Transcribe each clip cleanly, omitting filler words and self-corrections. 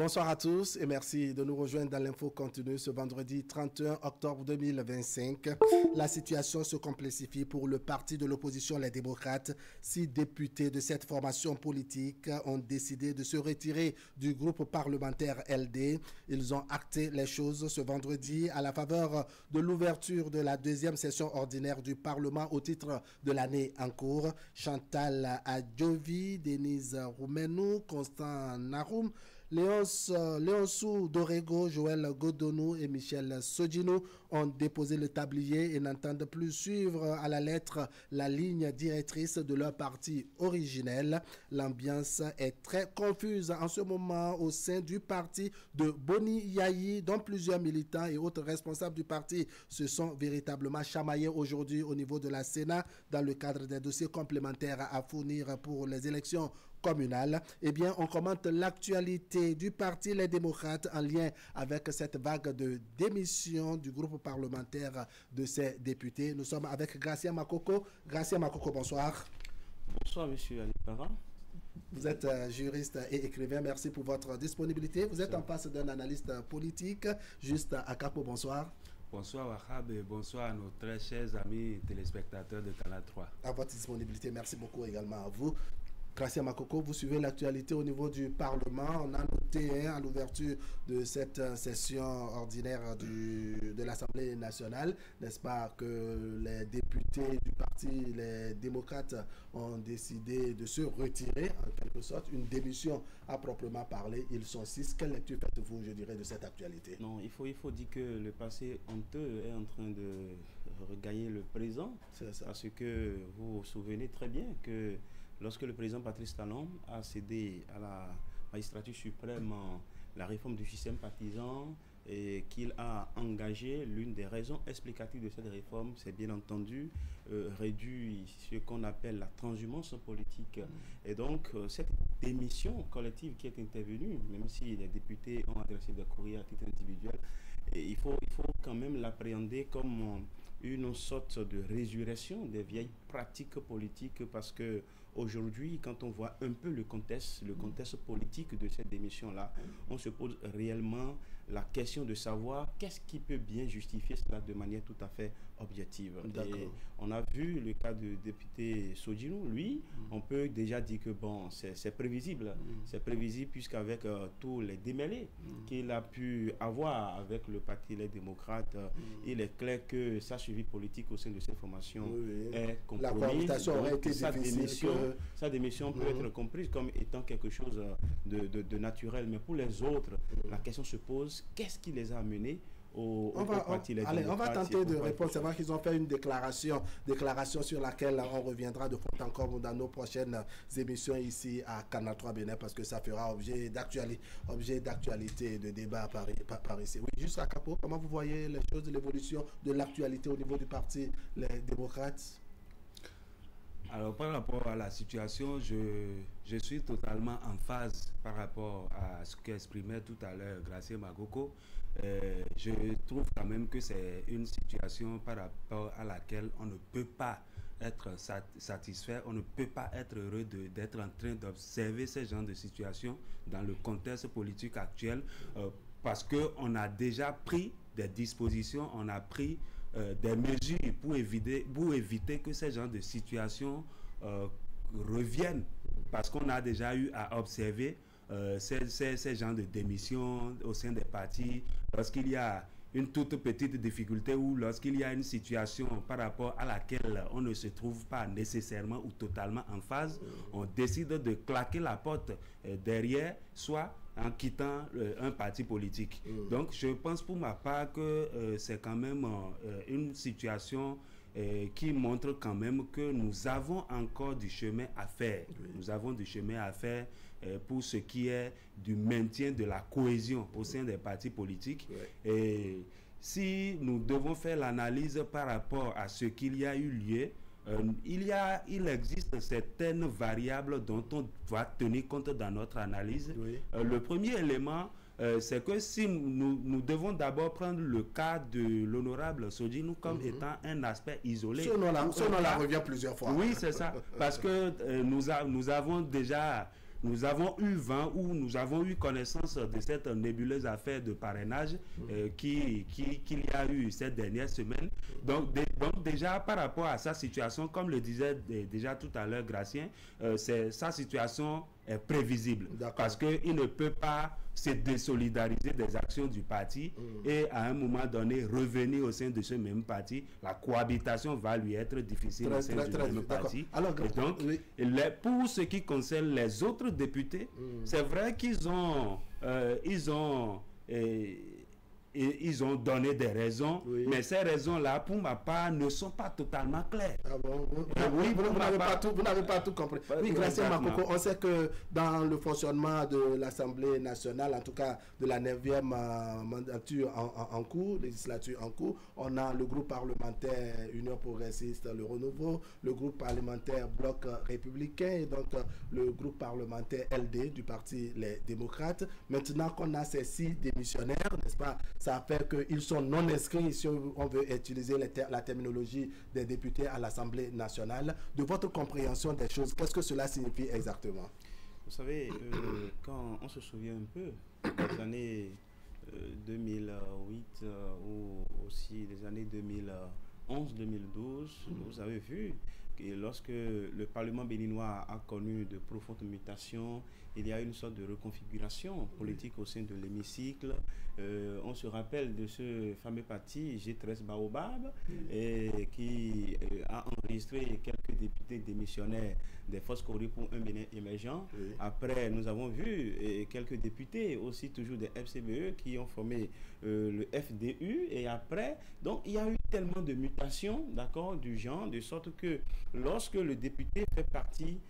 Bonsoir à tous et merci de nous rejoindre dans l'info continue ce vendredi 31 octobre 2025. La situation se complexifie pour le parti de l'opposition, les démocrates. 6 députés de cette formation politique ont décidé de se retirer du groupe parlementaire LD. Ils ont acté les choses ce vendredi à la faveur de l'ouverture de la deuxième session ordinaire du Parlement au titre de l'année en cours. Chantal Adjovi, Denise Roumenou, Constant Naroum, Léonsou Dorego, Joël Godonou et Michel Sodjinou ont déposé le tablier et n'entendent plus suivre à la lettre la ligne directrice de leur parti originel. L'ambiance est très confuse en ce moment au sein du parti de Boni Yayi, dont plusieurs militants et autres responsables du parti se sont véritablement chamaillés aujourd'hui au niveau de la Sénat dans le cadre des dossiers complémentaires à fournir pour les élections communale. Eh bien, on commente l'actualité du parti Les Démocrates en lien avec cette vague de démission du groupe parlementaire de ces députés. Nous sommes avec Gracia Makoko. Gracia Makoko, bonsoir. Bonsoir, monsieur Ali Para. Vous êtes juriste et écrivain. Merci pour votre disponibilité. Vous êtes en face d'un analyste politique. Juste à Capo, bonsoir. Bonsoir Wahab et bonsoir à nos très chers amis téléspectateurs de Canal 3. À votre disponibilité, merci beaucoup également à vous. Gracia Makoko, vous suivez l'actualité au niveau du Parlement. On a noté à l'ouverture de cette session ordinaire de l'Assemblée nationale, n'est-ce pas, que les députés du parti, les démocrates, ont décidé de se retirer, en quelque sorte, une démission à proprement parler. Ils sont 6. Quelle lecture faites-vous, je dirais, de cette actualité? Non, il faut dire que le passé honteux est en train de regagner le présent. C'est ça. Parce que vous vous souvenez très bien que lorsque le président Patrice Talon a cédé à la magistrature suprême la réforme du système partisan et qu'il a engagé, l'une des raisons explicatives de cette réforme, c'est bien entendu réduire ce qu'on appelle la transhumance politique. Et donc, cette démission collective qui est intervenue, même si les députés ont adressé des courriers à titre individuel, et il faut quand même l'appréhender comme une sorte de résurrection des vieilles pratiques politiques, parce que aujourd'hui, quand on voit un peu le contexte politique de cette démission-là, on se pose réellement la question de savoir qu'est-ce qui peut bien justifier cela de manière tout à fait objective. Et on a vu le cas du député Sodjinou, lui, on peut déjà dire que bon, c'est prévisible. C'est prévisible puisqu'avec tous les démêlés qu'il a pu avoir avec le parti Les Démocrates, il est clair que sa suivi politique au sein de cette formation est compromise. La cohabitation aurait été difficile. Sa démission peut être comprise comme étant quelque chose de naturel, mais pour les autres, la question se pose, qu'est-ce qui les a amenés on va tenter de répondre. C'est vrai qu'ils ont fait une déclaration sur laquelle on reviendra de fond encore dans nos prochaines émissions ici à Canal 3 Bénin, parce que ça fera objet d'actualité, de débat par ici. Oui, juste à Capo, comment vous voyez les choses, l'évolution de l'actualité au niveau du parti Les Démocrates? Alors, par rapport à la situation, je suis totalement en phase par rapport à ce qu'exprimait tout à l'heure Gracia Makoko. Je trouve quand même que c'est une situation par rapport à laquelle on ne peut pas être satisfait, on ne peut pas être heureux d'être en train d'observer ce genre de situation dans le contexte politique actuel, parce qu'on a déjà pris des dispositions, on a pris des mesures pour éviter que ces genres de situations reviennent, parce qu'on a déjà eu à observer ces genres de démissions au sein des partis lorsqu'il y a une toute petite difficulté ou lorsqu'il y a une situation par rapport à laquelle on ne se trouve pas nécessairement ou totalement en phase, on décide de claquer la porte derrière, soit en quittant un parti politique. Donc je pense pour ma part que c'est quand même une situation qui montre quand même que nous avons encore du chemin à faire. Nous avons du chemin à faire pour ce qui est du maintien de la cohésion au sein des partis politiques. Et si nous devons faire l'analyse par rapport à ce qu'il y a eu lieu, il existe certaines variables dont on doit tenir compte dans notre analyse. Le premier élément, c'est que si nous devons d'abord prendre le cas de l'honorable Sodjinou comme étant un aspect isolé. Son nom revient plusieurs fois. Oui, c'est ça. Parce que nous avons déjà nous avons eu vent ou nous avons eu connaissance de cette nébuleuse affaire de parrainage qu'il y a eu cette dernière semaine. Donc déjà, par rapport à sa situation, comme le disait déjà tout à l'heure Gracien, sa situation est prévisible parce qu'il ne peut pas se désolidariser des actions du parti et à un moment donné revenir au sein de ce même parti. La cohabitation va lui être difficile au sein du même parti. Alors, et donc, pour ce qui concerne les autres députés, c'est vrai qu'ils ont donné des raisons, mais ces raisons-là, pour ma part, ne sont pas totalement claires. Ah bon? Vous n'avez pas tout compris. Oui, Gracien Makoko, on sait que dans le fonctionnement de l'Assemblée nationale, en tout cas de la 9e mandature en cours, législature en cours, on a le groupe parlementaire Union progressiste, le Renouveau, le groupe parlementaire Bloc républicain et donc le groupe parlementaire LD du Parti Les Démocrates. Maintenant qu'on a ces 6 démissionnaires, n'est-ce pas? Ça fait qu'ils sont non inscrits, si on veut utiliser la terminologie des députés à l'Assemblée nationale. De votre compréhension des choses, qu'est-ce que cela signifie exactement? Vous savez, quand on se souvient un peu des années 2008 ou aussi des années 2011-2012, vous avez vu que lorsque le Parlement béninois a connu de profondes mutations, il y a une sorte de reconfiguration politique au sein de l'hémicycle. On se rappelle de ce fameux parti G13 Baobab qui a enregistré quelques députés démissionnaires des forces Cori pour un Bénin émergent. Après, nous avons vu quelques députés aussi toujours des FCBE qui ont formé le FDU. Et après, donc il y a eu tellement de mutations, d'accord, du genre, de sorte que lorsque le député fait partie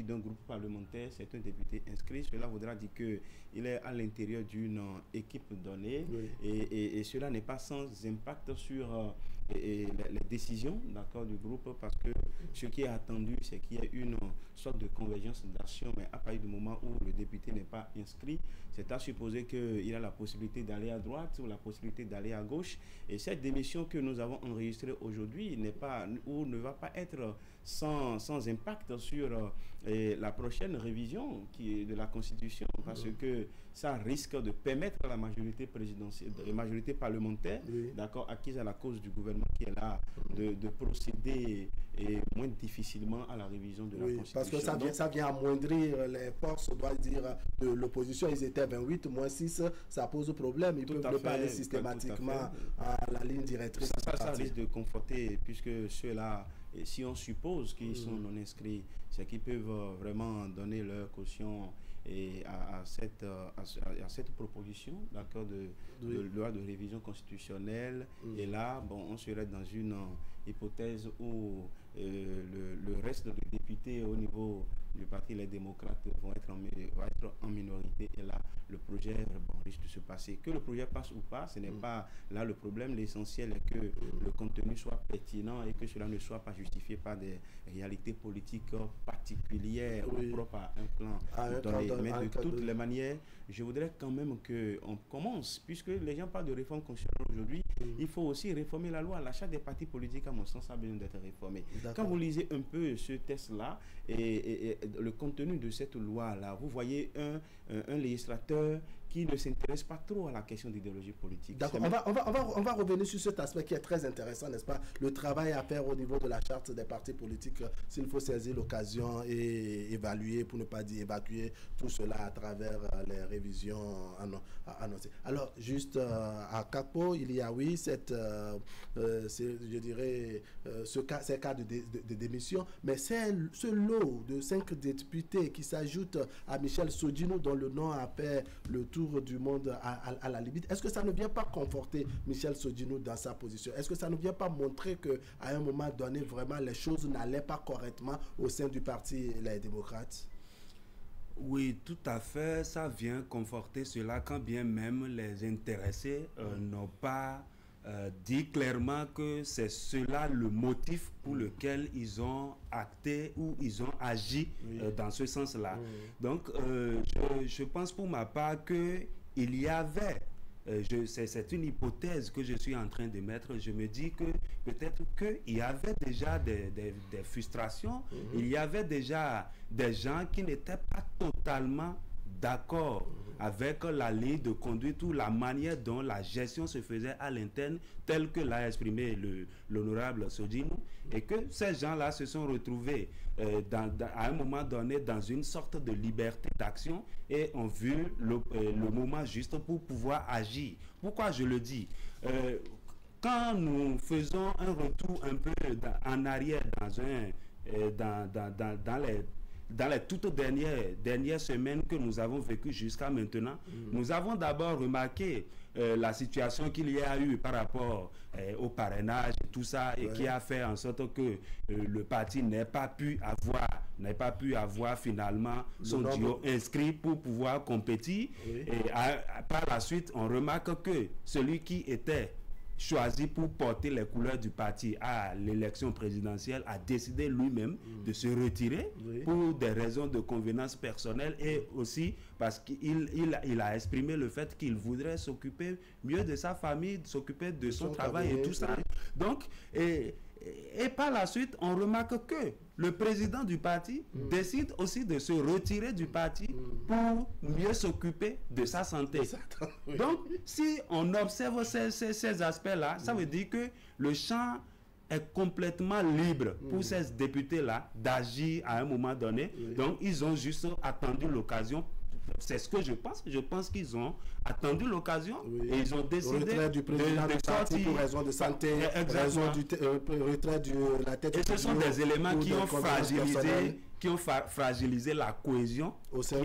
d'un groupe parlementaire, c'est un député inscrit, cela voudra dire qu'il est à l'intérieur d'une équipe donnée et cela n'est pas sans impact sur les décisions, d'accord, du groupe, parce que ce qui est attendu, c'est qu'il y ait une sorte de convergence d'action, mais à partir du moment où le député n'est pas inscrit, c'est à supposer qu'il a la possibilité d'aller à droite ou la possibilité d'aller à gauche. Et cette démission que nous avons enregistrée aujourd'hui n'est pas ou ne va pas être sans impact sur la prochaine révision de la Constitution, parce que ça risque de permettre à la majorité présidentielle, la majorité parlementaire, d'accord, acquise à la cause du gouvernement qui est là, de procéder moins difficilement à la révision de la Constitution. Parce que ça vient amoindrir les forces, on doit dire, de l'opposition. Ils étaient 28, moins 6, ça pose problème. Ils peuvent ne pas aller systématiquement à la ligne directrice. Ça risque de conforter, puisque ceux-là, si on suppose qu'ils sont non inscrits, c'est qu'ils peuvent vraiment donner leur caution à cette proposition, d'accord, de loi de révision constitutionnelle. Et là, bon, on serait dans une hypothèse où le reste des députés au niveau du Parti Les Démocrates vont être en minorité, et là le projet risque de se passer. Que le projet passe ou pas, ce n'est pas là le problème. L'essentiel est que le contenu soit pertinent et que cela ne soit pas justifié par des réalités politiques particulières propres à un plan donné. Mais de toutes les manières, je voudrais quand même qu'on commence, puisque les gens parlent de réforme constitutionnelle aujourd'hui, il faut aussi réformer la loi. L'achat des partis politiques, à mon sens, a besoin d'être réformé. Quand vous lisez un peu ce texte-là et le contenu de cette loi-là, vous voyez un législateur qui ne s'intéresse pas trop à la question d'idéologie politique. D'accord, on va revenir sur cet aspect qui est très intéressant, n'est-ce pas? Le travail à faire au niveau de la charte des partis politiques, s'il faut saisir l'occasion et évaluer, pour ne pas dire évacuer tout cela à travers les révisions annoncées. Alors, juste à Capo, il y a ces cas de démission, mais c'est ce lot de 5 députés qui s'ajoutent à Michel Sodino, dont le nom a fait le tour du monde à la limite. Est-ce que ça ne vient pas conforter Michel Sodino dans sa position? Est-ce que ça ne vient pas montrer qu'à un moment donné, vraiment, les choses n'allaient pas correctement au sein du Parti Les Démocrates? Oui, tout à fait. Ça vient conforter cela, quand bien même les intéressés n'ont pas dit clairement que c'est cela le motif pour lequel ils ont acté ou ils ont agi dans ce sens-là. Donc, je pense pour ma part qu'il y avait c'est une hypothèse que je suis en train de mettre. Je me dis que peut-être qu'il y avait déjà des frustrations, il y avait déjà des gens qui n'étaient pas totalement d'accord avec la ligne de conduite ou la manière dont la gestion se faisait à l'interne, telle que l'a exprimé l'honorable Sodjinou, et que ces gens-là se sont retrouvés à un moment donné dans une sorte de liberté d'action et ont vu le moment juste pour pouvoir agir. Pourquoi je le dis? Quand nous faisons un retour un peu en arrière dans les toutes dernières semaines que nous avons vécues jusqu'à maintenant, nous avons d'abord remarqué la situation qu'il y a eu par rapport au parrainage et tout ça, et qui a fait en sorte que le parti n'ait pas pu avoir finalement son duo inscrit pour pouvoir compétir. Et par la suite, on remarque que celui qui était choisi pour porter les couleurs du parti à l'élection présidentielle a décidé lui-même de se retirer pour des raisons de convenance personnelle, et aussi parce qu'il a exprimé le fait qu'il voudrait s'occuper mieux de sa famille, s'occuper de son travail et tout ça. Donc, et par la suite, on remarque que le président du parti décide aussi de se retirer du parti pour mieux s'occuper de sa santé. Donc, si on observe ces aspects-là, ça veut dire que le champ est complètement libre pour ces députés-là d'agir à un moment donné. Donc, ils ont juste attendu l'occasion. C'est ce que je pense. Je pense qu'ils ont attendu l'occasion et ils ont décidé le retrait du président du parti pour raison de santé, raison du retrait de la tête. Et ce sont des éléments qui ont fragilisé la cohésion au sein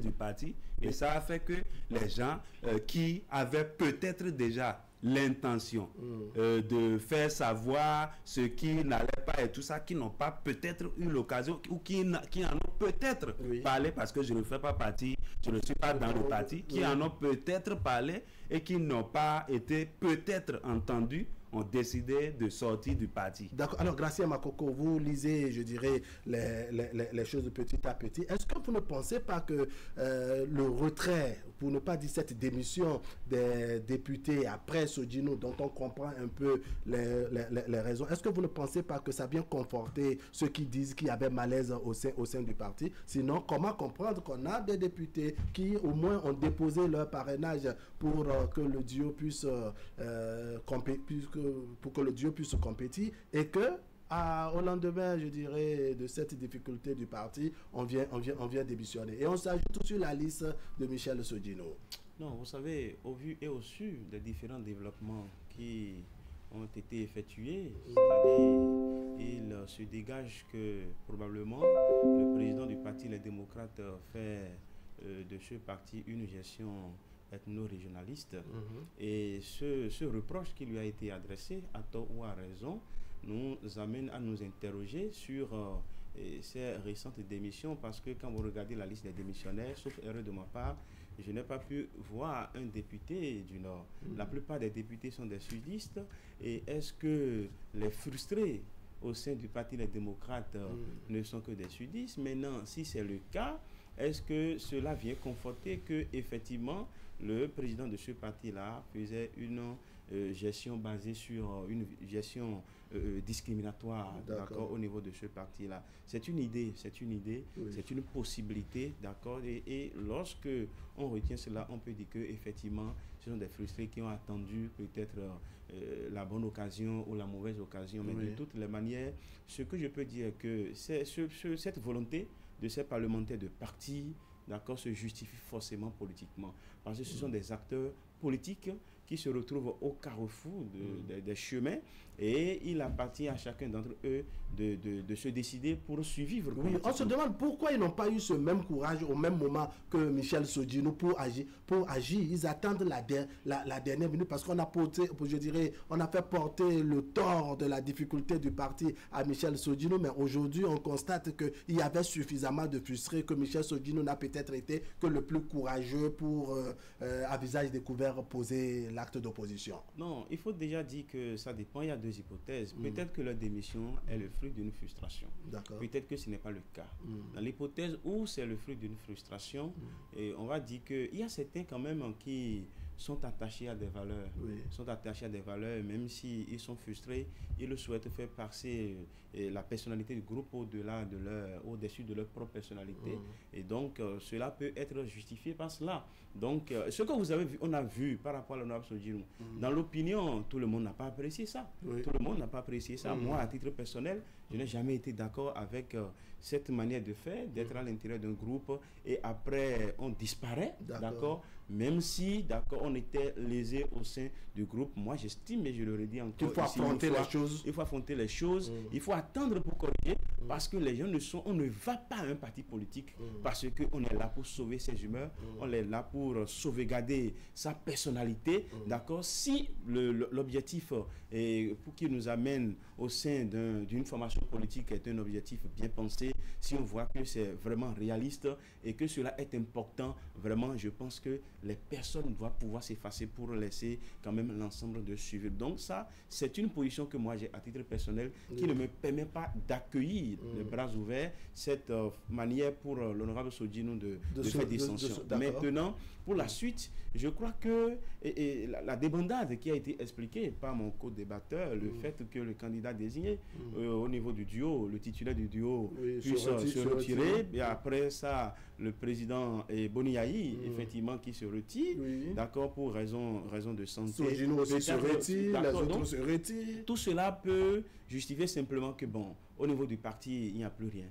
du parti. Et ça a fait que les gens qui avaient peut-être déjà l'intention de faire savoir ce qui n'allait pas et tout ça, qui n'ont pas peut-être eu l'occasion ou qui en ont peut-être parlé, parce que je ne fais pas partie, je ne suis pas dans le parti, qui en ont peut-être parlé et qui n'ont pas été peut-être entendus, ont décidé de sortir du parti. D'accord. Alors, Gracia Makoko, vous lisez, je dirais, les choses de petit à petit. Est-ce que vous ne pensez pas que le retrait, pour ne pas dire cette démission des députés après Sodjinou, dont on comprend un peu les raisons, est-ce que vous ne pensez pas que ça vient conforter ceux qui disent qu'il y avait malaise au sein du parti? Sinon, comment comprendre qu'on a des députés qui, au moins, ont déposé leur parrainage pour que le duo puisse compétir, et que au lendemain, je dirais, de cette difficulté du parti, on vient démissionner. Et on s'ajoute sur la liste de Michel Sodjinou. Non, vous savez, au vu et au su des différents développements qui ont été effectués, c'est-à-dire, il se dégage que probablement le président du parti, les démocrates, fait de ce parti une gestion ethno-régionaliste. Et ce reproche qui lui a été adressé, à tort ou à raison, nous amène à nous interroger sur ces récentes démissions, parce que quand vous regardez la liste des démissionnaires, sauf erreur de ma part, je n'ai pas pu voir un député du Nord. La plupart des députés sont des sudistes. Et est-ce que les frustrés au sein du parti des démocrates ne sont que des sudistes? Maintenant, si c'est le cas, est-ce que cela vient conforter que effectivement le président de ce parti-là faisait une gestion basée sur une gestion discriminatoire, d'accord, au niveau de ce parti-là? C'est une idée, c'est une possibilité, d'accord, et lorsque on retient cela, on peut dire que effectivement ce sont des frustrés qui ont attendu peut-être la bonne occasion ou la mauvaise occasion, mais de toutes les manières, ce que je peux dire que c'est cette volonté de ces parlementaires de parti, d'accord, se justifie forcément politiquement, parce que ce sont des acteurs politiques qui se retrouvent au carrefour des chemins, et il appartient à chacun d'entre eux de se décider pour survivre. Oui, on se demande pourquoi ils n'ont pas eu ce même courage au même moment que Michel Sodjinou pour agir. Ils attendent la dernière minute, parce qu'on a porté, je dirais, on a fait porter le tort de la difficulté du parti à Michel Sodjinou, mais aujourd'hui on constate qu'il y avait suffisamment de frustrés, que Michel Sodjinou n'a peut-être été que le plus courageux pour, à visage découvert, poser l'acte d'opposition. Non, il faut déjà dire que ça dépend. Il y a deux hypothèses. Peut-être que leur démission est le fruit d'une frustration. Peut-être que ce n'est pas le cas. Dans l'hypothèse où c'est le fruit d'une frustration, et on va dire qu'il y a certains quand même qui sont attachés à des valeurs. Sont attachés à des valeurs, même s'ils sont frustrés, ils souhaitent faire passer la personnalité du groupe au-delà de au-dessus de leur propre personnalité. Et donc, cela peut être justifié par cela. Donc, ce que vous avez vu, on a vu par rapport à l'honorable Sodjinou, dans l'opinion, tout le monde n'a pas apprécié ça. Tout le monde n'a pas apprécié ça. Moi, à titre personnel, je n'ai jamais été d'accord avec cette manière de faire, d'être à l'intérieur d'un groupe et après, on disparaît, d'accord. Même si, d'accord, on était lésé au sein du groupe, moi j'estime, et je le redis encore, il faut affronter les choses. Il faut affronter les choses, il faut attendre pour corriger, parce que les gens on ne va pas à un parti politique, parce qu'on est là pour sauver ses humeurs, on est là pour sauvegarder sa personnalité, d'accord. Si l'objectif pour qu'il nous amène au sein d'une formation politique est un objectif bien pensé, si on voit que c'est vraiment réaliste et que cela est important, vraiment, je pense que les personnes doivent pouvoir s'effacer pour laisser quand même l'ensemble de suivre. Donc ça, c'est une position que moi j'ai à titre personnel qui ne me permet pas d'accueillir les bras ouverts cette manière pour l'honorable Sodjinou de faire dissension. Maintenant, pour la suite, je crois que la débandade qui a été expliquée par mon co-débatteur, le fait que le candidat désigné au niveau du duo, le titulaire du duo puisse se retirer, et après ça, le président Boniaï, effectivement, qui se retire, d'accord, pour raison de santé. Sodjinou aussi se retire, les autres se retirent. Tout cela peut justifier simplement que, bon, au niveau du parti, il n'y a plus rien.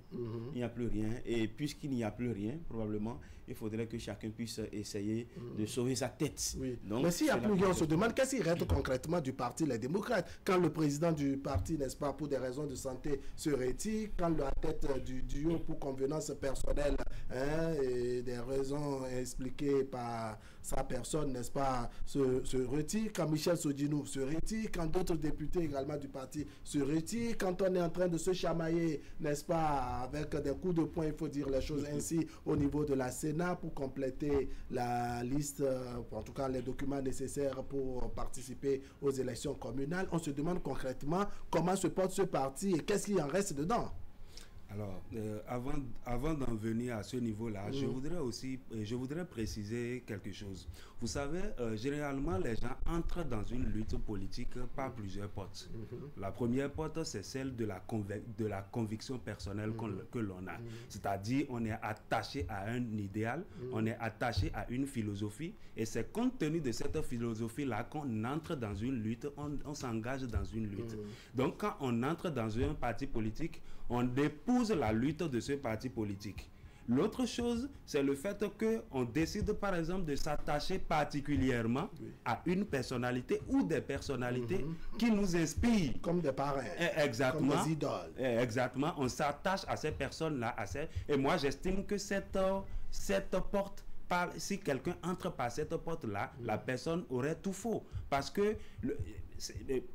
Il n'y a plus rien. Et puisqu'il n'y a plus rien, probablement, il faudrait que chacun puisse essayer de sauver sa tête. Donc, mais s'il n'y a plus rien, on se demande qu'est-ce qu'il reste concrètement du parti Les Démocrates. Quand le président du parti, n'est-ce pas, pour des raisons de santé, se retire, quand la tête du duo pour convenance personnelle, et des raisons expliquées par sa personne, n'est-ce pas, se retire, quand Michel Sodjinou se retire, quand d'autres députés également du parti se retirent, quand on est en train de se chamailler, n'est-ce pas, avec des coups de poing, il faut dire les choses ainsi, au niveau de la Sénat pour compléter la liste, en tout cas les documents nécessaires pour participer aux élections communales. On se demande concrètement comment se porte ce parti et qu'est-ce qu'il en reste dedans. Alors, avant d'en venir à ce niveau-là, je voudrais préciser quelque chose. Vous savez, généralement, les gens entrent dans une lutte politique par plusieurs portes. La première porte, c'est celle de la conviction personnelle que l'on a. C'est-à-dire, on est attaché à un idéal, on est attaché à une philosophie, et c'est compte tenu de cette philosophie-là qu'on entre dans une lutte, on s'engage dans une lutte. Donc, quand on entre dans un parti politique, on épouse la lutte de ce parti politique. L'autre chose, c'est le fait qu'on décide par exemple de s'attacher particulièrement à une personnalité ou des personnalités qui nous inspirent. Comme des parrains. Exactement. Comme des idoles. Exactement. On s'attache à ces personnes-là. Et moi, j'estime que cette porte, si quelqu'un entre par cette porte-là, la personne aurait tout faux. Parce que,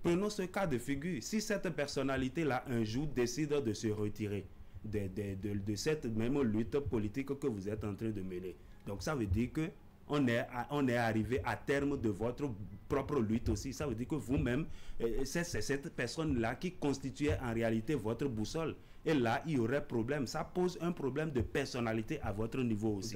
prenons ce cas de figure, si cette personnalité-là, un jour, décide de se retirer de cette même lutte politique que vous êtes en train de mener, donc ça veut dire que on est arrivé à terme de votre propre lutte aussi. Ça veut dire que vous-même, c'est cette personne-là qui constituait en réalité votre boussole. Et là, il y aurait problème. Ça pose un problème de personnalité à votre niveau aussi.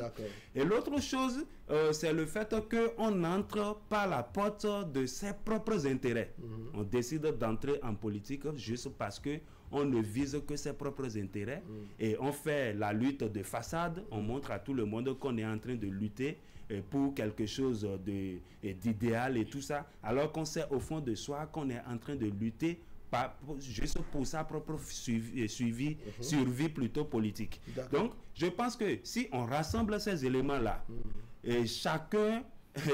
Et l'autre chose, c'est le fait qu'on entre par la porte de ses propres intérêts. On décide d'entrer en politique juste parce que on ne vise que ses propres intérêts. Et on fait la lutte de façade. On montre à tout le monde qu'on est en train de lutter pour quelque chose d'idéal et tout ça, alors qu'on sait au fond de soi qu'on est en train de lutter juste pour sa propre survie plutôt politique. Donc, je pense que si on rassemble ces éléments-là, et chacun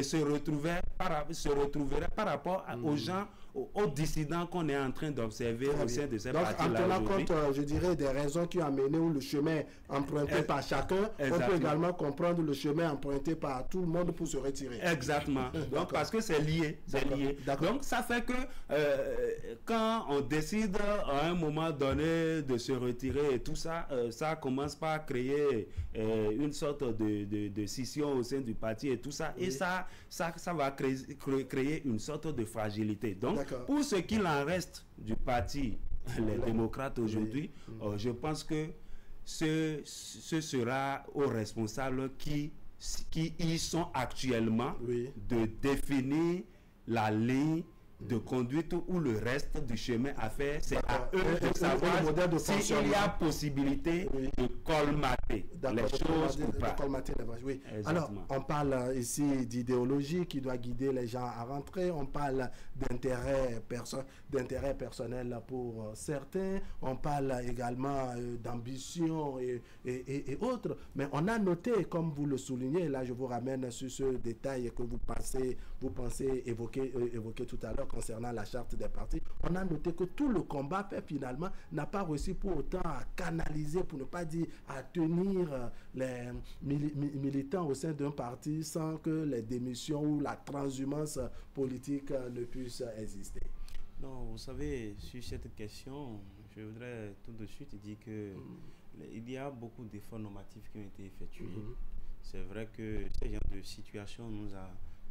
se retrouverait par rapport aux gens, aux dissidents qu'on est en train d'observer au sein de ces partis-là. Donc, en tenant compte, je dirais, des raisons qui ont amené ou le chemin emprunté par chacun, on peut également comprendre le chemin emprunté par tout le monde pour se retirer. Exactement. Donc, parce que c'est lié. Donc, ça fait que quand on décide à un moment donné de se retirer et tout ça, ça commence par créer une sorte de scission au sein du parti et tout ça. Et ça va créer une sorte de fragilité. Donc, pour ce qu'il en reste du parti Les Démocrates aujourd'hui, je pense que ce sera aux responsables qui qui y sont actuellement, Oui. de définir la ligne de conduite ou le reste du chemin à faire. C'est à eux de savoir s'il y a possibilité de colmater les choses ou pas. Oui. Alors, on parle ici d'idéologie qui doit guider les gens à rentrer. On parle d'intérêt personnel pour certains. On parle également d'ambition et autres. Mais on a noté, comme vous le soulignez, là je vous ramène sur ce détail que vous pensez évoquer tout à l'heure concernant la charte des partis, on a noté que tout le combat fait finalement n'a pas réussi pour autant à canaliser, pour ne pas dire à tenir les militants au sein d'un parti sans que les démissions ou la transhumance politique ne puissent exister. Non, vous savez, sur cette question, je voudrais tout de suite dire que il y a beaucoup d'efforts normatifs qui ont été effectués. C'est vrai que ces genres de situations nous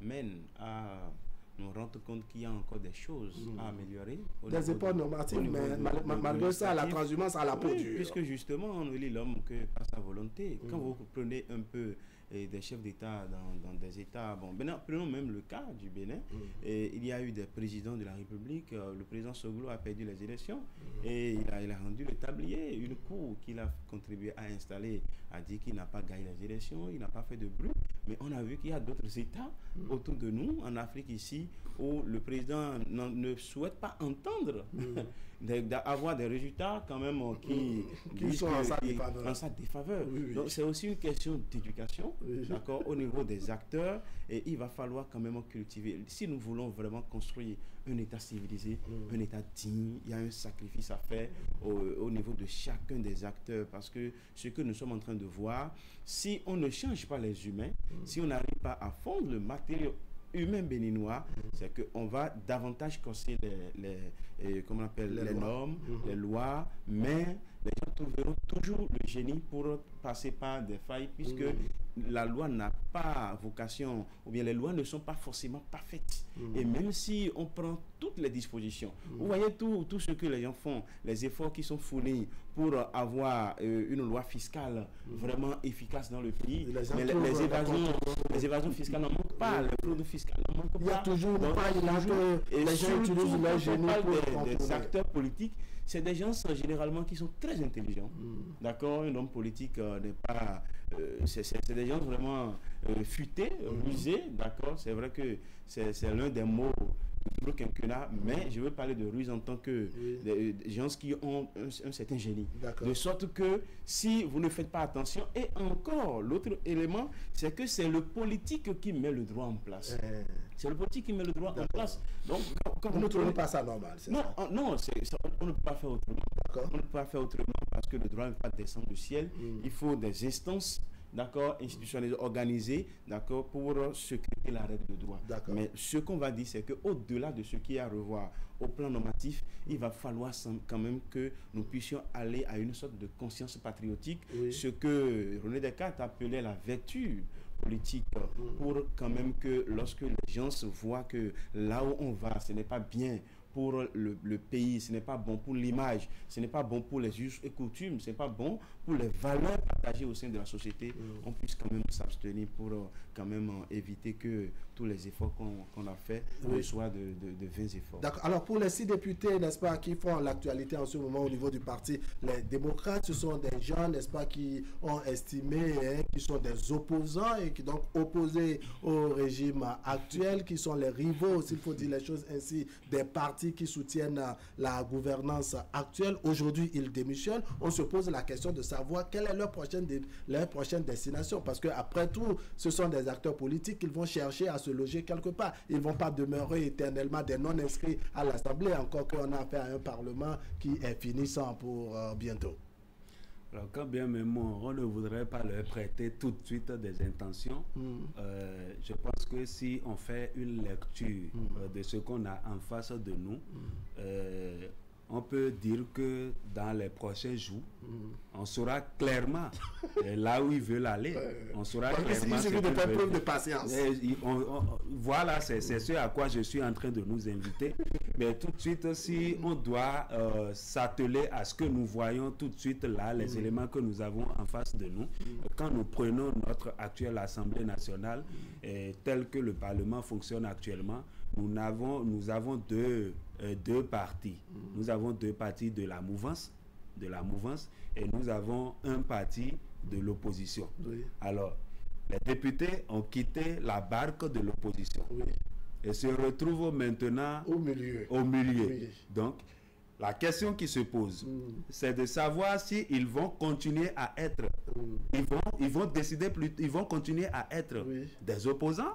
amènent à nous rendre compte qu'il y a encore des choses à améliorer. Des efforts normatifs, mais malgré ça, la transhumance à la peau dure. Puisque justement, on ne lit l'homme que par sa volonté. Quand vous prenez un peu des chefs d'État dans des États, bon, maintenant, prenons même le cas du Bénin, il y a eu des présidents de la République, le président Soglo a perdu les élections, et il a rendu le tablier, une cour qu'il a contribué à installer, a dit qu'il n'a pas gagné les élections, il n'a pas fait de bruit, mais on a vu qu'il y a d'autres États autour de nous, en Afrique ici, où le président ne souhaite pas entendre d'avoir des résultats quand même qui sont en sa défaveur. Donc c'est aussi une question d'éducation, d'accord, au niveau des acteurs, et il va falloir quand même cultiver. Si nous voulons vraiment construire un État civilisé, un État digne, il y a un sacrifice à faire au niveau de chacun des acteurs, parce que ce que nous sommes en train de voir, si on ne change pas les humains, si on n'arrive pas à fondre le matériau humain béninois, c'est qu'on va davantage casser les normes, les lois, mais les gens trouveront toujours le génie pour passer par des failles, puisque la loi n'a pas vocation, ou bien les lois ne sont pas forcément parfaites. Et même si on prend toutes les dispositions, vous voyez tout ce que les gens font, les efforts qui sont fournis pour avoir une loi fiscale vraiment efficace dans le pays, mais les évasions fiscales n'en manquent pas, les fraudes fiscales n'en manquent pas. Il y a toujours les gens utilisent leur génie pour des acteurs politiques. C'est des gens généralement qui sont très intelligents. D'accord, un homme politique n'est pas... c'est des gens vraiment futés, rusés. D'accord, c'est vrai que c'est l'un des mots du quinquennat, mais je veux parler de ruse en tant que des gens qui ont un certain génie. De sorte que si vous ne faites pas attention, et encore l'autre élément, c'est que c'est le politique qui met le droit en place. C'est le politique qui met le droit en place. Donc, quand vous ne trouvez pas ça normal, c'est ça? Non, on ne peut pas faire autrement. On ne peut pas faire autrement parce que le droit ne peut pas descendre du ciel. Il faut des instances, d'accord, institutionnalisées, organisées, d'accord, pour secréter la règle de droit. Mais ce qu'on va dire, c'est qu'au-delà de ce qu'il y a à revoir au plan normatif, il va falloir quand même que nous puissions aller à une sorte de conscience patriotique, ce que René Descartes appelait la vertu politique, pour quand même que lorsque les gens se voient que là où on va, ce n'est pas bien pour le pays, ce n'est pas bon pour l'image, ce n'est pas bon pour les us et coutumes, ce n'est pas bon pour les valeurs partagées au sein de la société, on puisse quand même s'abstenir pour quand même éviter que tous les efforts qu'on a fait soient de vains efforts. D'accord. Alors pour les 6 députés, n'est-ce pas, qui font l'actualité en ce moment au niveau du parti, les démocrates, ce sont des gens, n'est-ce pas, qui ont estimé, qui sont des opposants et qui donc opposés au régime actuel, qui sont les rivaux, s'il faut dire les choses ainsi, des partis qui soutiennent la gouvernance actuelle. Aujourd'hui, ils démissionnent. On se pose la question de savoir quelle est leur prochaine destination, parce qu'après tout, ce sont des acteurs politiques, ils vont chercher à se loger quelque part. Ils ne vont pas demeurer éternellement des non-inscrits à l'Assemblée, encore qu'on a affaire à un Parlement qui est finissant pour bientôt. Alors, quand bien même on ne voudrait pas leur prêter tout de suite des intentions, je pense que si on fait une lecture de ce qu'on a en face de nous, on peut dire que dans les prochains jours, on saura clairement là où ils veulent aller. On saura clairement. Il suffit de faire preuve de patience. Voilà, c'est ce à quoi je suis en train de nous inviter. Mais tout de suite, si on doit s'atteler à ce que nous voyons tout de suite là, les éléments que nous avons en face de nous, quand nous prenons notre actuelle Assemblée nationale, tel que le Parlement fonctionne actuellement, nous avons deux partis. Nous avons deux partis de la mouvance, et nous avons un parti de l'opposition. Oui. Alors, les députés ont quitté la barque de l'opposition et se retrouvent maintenant au milieu. Oui. Donc, la question qui se pose, c'est de savoir s'ils vont continuer à être, ils vont décider ils vont continuer à être des opposants,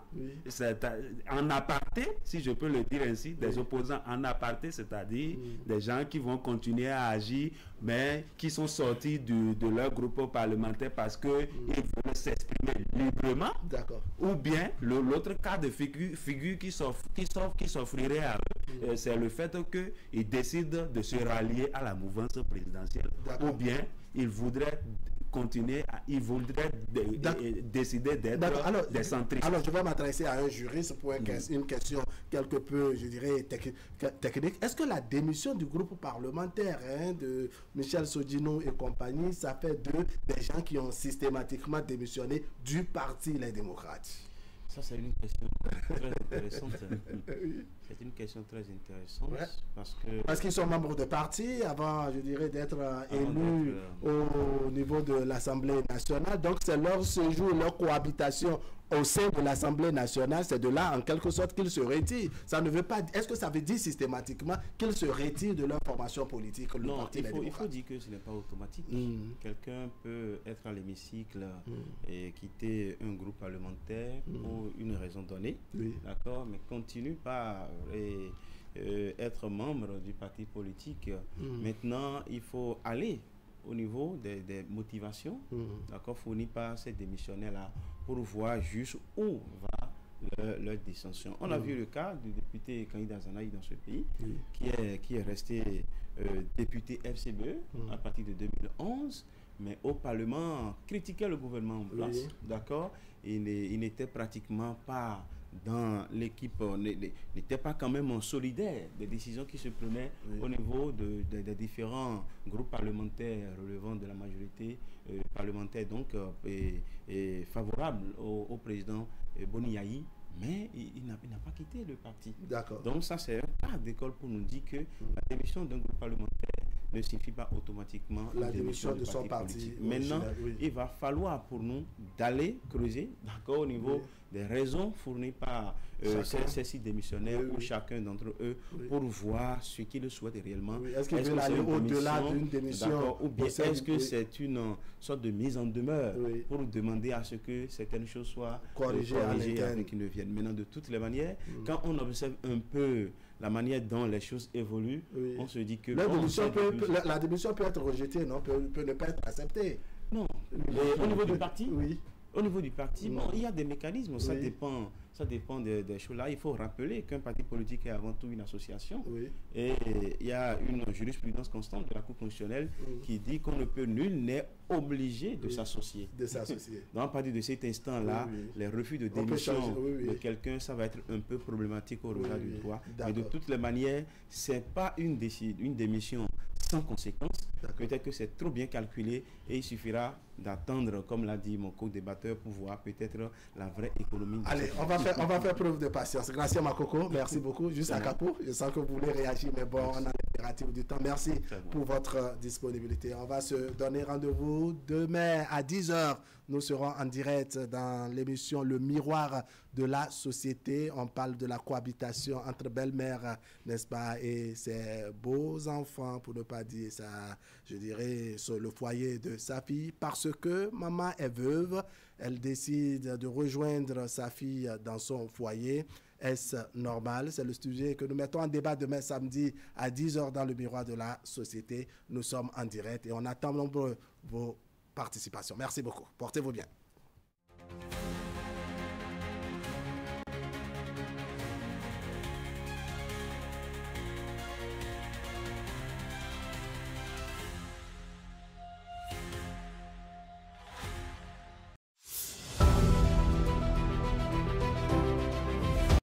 en aparté, si je peux le dire ainsi, des opposants en aparté, c'est-à-dire des gens qui vont continuer à agir, mais qui sont sortis de leur groupe parlementaire parce qu'ils veulent s'exprimer librement. D'accord. Ou bien l'autre cas de figure qui s'offrirait à eux, c'est le fait qu'ils décident de se rallier à la mouvance présidentielle. Ou bien ils voudraient continuer, décider d'être des centristes. Alors je vais m'adresser à un juriste pour une question quelque peu, je dirais, technique. Est-ce que la démission du groupe parlementaire de Michel Sodino et compagnie, ça fait des gens qui ont systématiquement démissionné du parti Les Démocrates? Ça, c'est une question très intéressante. C'est une question très intéressante parce qu'ils sont membres de parti avant, je dirais, d'être élus au niveau de l'Assemblée nationale. Donc, c'est leur séjour, leur cohabitation au sein de l'Assemblée nationale, c'est de là, en quelque sorte, qu'ils se retirent. Ça ne veut pas... Est-ce que ça veut dire systématiquement qu'ils se retirent de leur formation politique? Non, il faut dire que ce n'est pas automatique. Quelqu'un peut être à l'hémicycle et quitter un groupe parlementaire pour une raison donnée, d'accord, mais continue pas être membre du parti politique. Maintenant, il faut aller au niveau des motivations, d'accord, fournies par ces démissionnaires-là, pour voir juste où va leur dissension. On a vu le cas du député Kandida Zanaï dans ce pays, qui est resté député FCBE à partir de 2011, mais au Parlement critiquait le gouvernement en place, d'accord, il n'était pratiquement pas dans l'équipe, n'était pas quand même solidaire des décisions qui se prenaient au niveau des différents groupes parlementaires relevant de la majorité parlementaire, donc et favorable au président Boni Yayi, mais il n'a pas quitté le parti. Donc ça, c'est un cas d'école pour nous dire que la démission d'un groupe parlementaire ne signifie pas automatiquement la démission de son parti. Maintenant, il va falloir pour nous d'aller creuser, d'accord, au niveau des raisons fournies par ces six démissionnaires ou chacun d'entre eux pour voir ce qu'ils souhaitent réellement. Est-ce qu'ils veulent aller au-delà d'une démission, ou bien est-ce que c'est une sorte de mise en demeure pour demander à ce que certaines choses soient corrigées afin qu'ils ne viennent. Maintenant, de toutes les manières, quand on observe un peu la manière dont les choses évoluent, on se dit que... La démission peut être rejetée, non, peut ne pas être acceptée. Non. Au niveau du parti, au niveau du parti, bon, il y a des mécanismes, ça dépend des choses là. Il faut rappeler qu'un parti politique est avant tout une association. Et il y a une jurisprudence constante de la Cour constitutionnelle qui dit qu'on ne peut, nul n'est obligé de s'associer. Donc à partir de cet instant-là, les refus de démission de quelqu'un, ça va être un peu problématique au regard du droit. Mais de toutes les manières, c'est pas une démission sans conséquence. Peut-être que c'est trop bien calculé et il suffira d'attendre, comme l'a dit mon co-débatteur, pour voir peut-être la vraie économie. Allez, on va faire preuve de patience. Gracias Makoko, merci beaucoup. Juste à Capo, je sens que vous voulez réagir, mais bon, on a l'impératif du temps. Merci pour votre disponibilité. On va se donner rendez-vous demain à 10h. Nous serons en direct dans l'émission Le Miroir de la Société. On parle de la cohabitation entre belle-mère, n'est-ce pas, et ses beaux enfants, pour ne pas dire ça, je dirais, sur le foyer de sa fille, parce que maman est veuve, elle décide de rejoindre sa fille dans son foyer. Est-ce normal? C'est le sujet que nous mettons en débat demain samedi à 10h dans Le Miroir de la Société. Nous sommes en direct et on attend nombreux vos participations. Merci beaucoup. Portez-vous bien.